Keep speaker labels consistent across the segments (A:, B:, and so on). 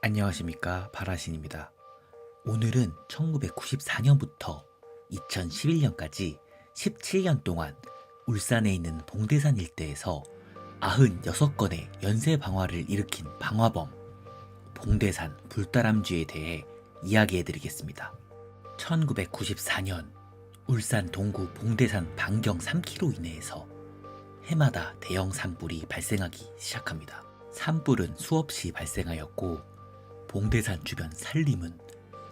A: 안녕하십니까, 바라신입니다. 오늘은 1994년부터 2011년까지 17년 동안 울산에 있는 봉대산 일대에서 96건의 연쇄 방화를 일으킨 방화범 봉대산 불다람쥐에 대해 이야기해드리겠습니다. 1994년 울산 동구 봉대산 반경 3km 이내에서 해마다 대형 산불이 발생하기 시작합니다. 산불은 수없이 발생하였고 봉대산 주변 산림은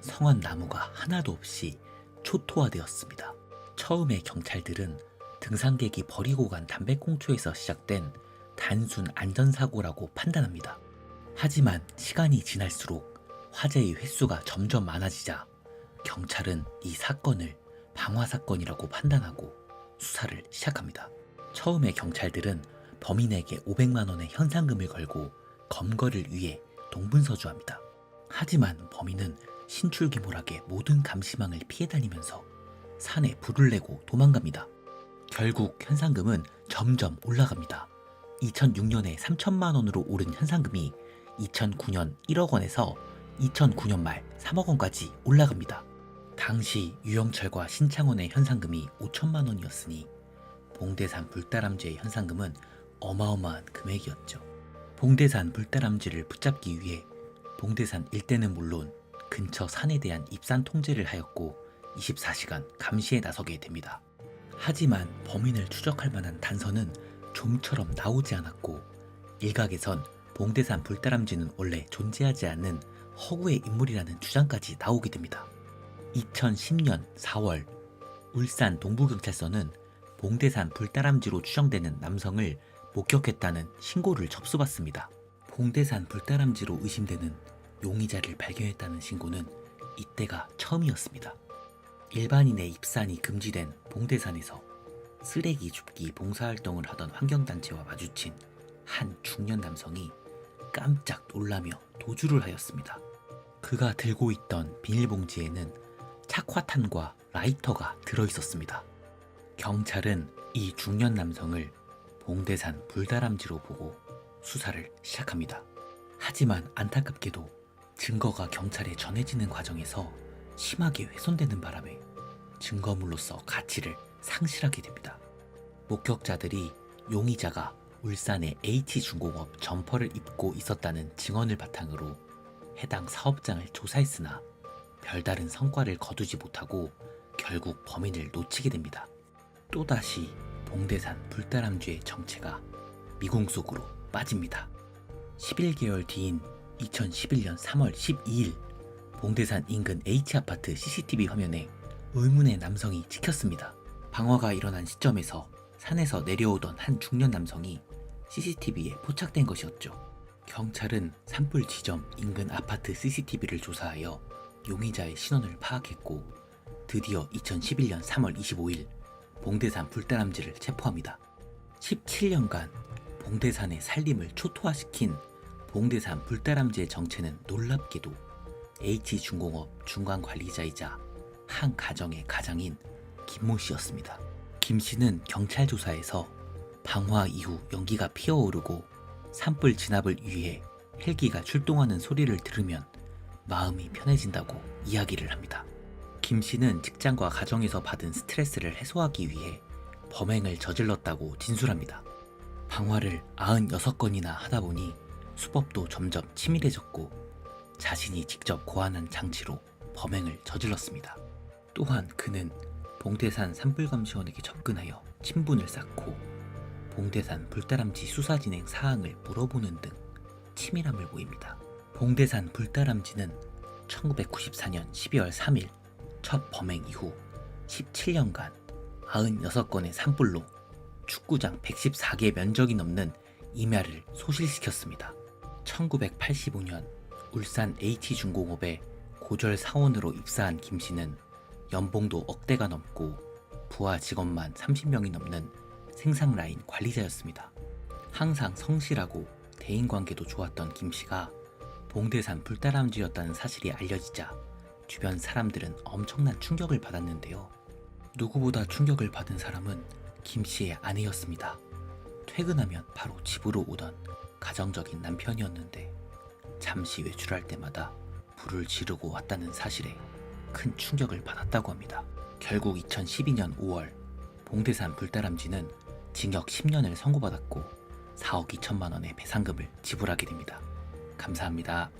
A: 성한 나무가 하나도 없이 초토화되었습니다. 처음에 경찰들은 등산객이 버리고 간 담배꽁초에서 시작된 단순 안전사고라고 판단합니다. 하지만 시간이 지날수록 화재의 횟수가 점점 많아지자 경찰은 이 사건을 방화사건이라고 판단하고 수사를 시작합니다. 처음에 경찰들은 범인에게 500만 원의 현상금을 걸고 검거를 위해 동분서주합니다. 하지만 범인은 신출귀몰하게 모든 감시망을 피해 다니면서 산에 불을 내고 도망갑니다. 결국 현상금은 점점 올라갑니다. 2006년에 3천만 원으로 오른 현상금이 2009년 1억 원에서 2009년 말 3억 원까지 올라갑니다. 당시 유영철과 신창원의 현상금이 5천만 원이었으니 봉대산 불다람쥐의 현상금은 어마어마한 금액이었죠. 봉대산 불다람쥐를 붙잡기 위해 봉대산 일대는 물론 근처 산에 대한 입산 통제를 하였고 24시간 감시에 나서게 됩니다. 하지만 범인을 추적할 만한 단서는 좀처럼 나오지 않았고 일각에선 봉대산 불다람쥐는 원래 존재하지 않는 허구의 인물이라는 주장까지 나오게 됩니다. 2010년 4월 울산 동부경찰서는 봉대산 불다람쥐로 추정되는 남성을 목격했다는 신고를 접수받습니다. 봉대산 불다람쥐로 의심되는 용의자를 발견했다는 신고는 이때가 처음이었습니다. 일반인의 입산이 금지된 봉대산에서 쓰레기 줍기 봉사활동을 하던 환경단체와 마주친 한 중년 남성이 깜짝 놀라며 도주를 하였습니다. 그가 들고 있던 비닐봉지에는 착화탄과 라이터가 들어있었습니다. 경찰은 이 중년 남성을 봉대산 불다람쥐로 보고 수사를 시작합니다. 하지만 안타깝게도 증거가 경찰에 전해지는 과정에서 심하게 훼손되는 바람에 증거물로서 가치를 상실하게 됩니다. 목격자들이 용의자가 울산의 H중공업 점퍼를 입고 있었다는 증언을 바탕으로 해당 사업장을 조사했으나 별다른 성과를 거두지 못하고 결국 범인을 놓치게 됩니다. 또다시 봉대산 불다람쥐의 정체가 미궁 속으로 빠집니다. 11개월 뒤인 2011년 3월 12일 봉대산 인근 H아파트 CCTV 화면에 의문의 남성이 찍혔습니다. 방화가 일어난 시점에서 산에서 내려오던 한 중년 남성이 CCTV에 포착된 것이었죠. 경찰은 산불 지점 인근 아파트 CCTV를 조사하여 용의자의 신원을 파악했고 드디어 2011년 3월 25일 봉대산 불다람쥐를 체포합니다. 17년간 봉대산의 산림을 초토화시킨 봉대산 불다람쥐의 정체는 놀랍게도 H중공업 중간관리자이자 한 가정의 가장인 김모 씨였습니다. 김 씨는 경찰 조사에서 방화 이후 연기가 피어오르고 산불 진압을 위해 헬기가 출동하는 소리를 들으면 마음이 편해진다고 이야기를 합니다. 김 씨는 직장과 가정에서 받은 스트레스를 해소하기 위해 범행을 저질렀다고 진술합니다. 방화를 96건이나 하다 보니 수법도 점점 치밀해졌고 자신이 직접 고안한 장치로 범행을 저질렀습니다. 또한 그는 봉대산 산불감시원에게 접근하여 친분을 쌓고 봉대산 불다람쥐 수사 진행 사항을 물어보는 등 치밀함을 보입니다. 봉대산 불다람쥐는 1994년 12월 3일 첫 범행 이후 17년간 96건의 산불로 축구장 114개 면적이 넘는 임야를 소실시켰습니다. 1985년 울산 H중공업에 고졸 사원으로 입사한 김 씨는 연봉도 억대가 넘고 부하 직원만 30명이 넘는 생산 라인 관리자였습니다. 항상 성실하고 대인관계도 좋았던 김 씨가 봉대산 불다람쥐였다는 사실이 알려지자 주변 사람들은 엄청난 충격을 받았는데요. 누구보다 충격을 받은 사람은 김 씨의 아내였습니다. 퇴근하면 바로 집으로 오던 가정적인 남편이었는데 잠시 외출할 때마다 불을 지르고 왔다는 사실에 큰 충격을 받았다고 합니다. 결국 2012년 5월 봉대산 불다람쥐는 징역 10년을 선고받았고 4억 2천만 원의 배상금을 지불하게 됩니다. 감사합니다.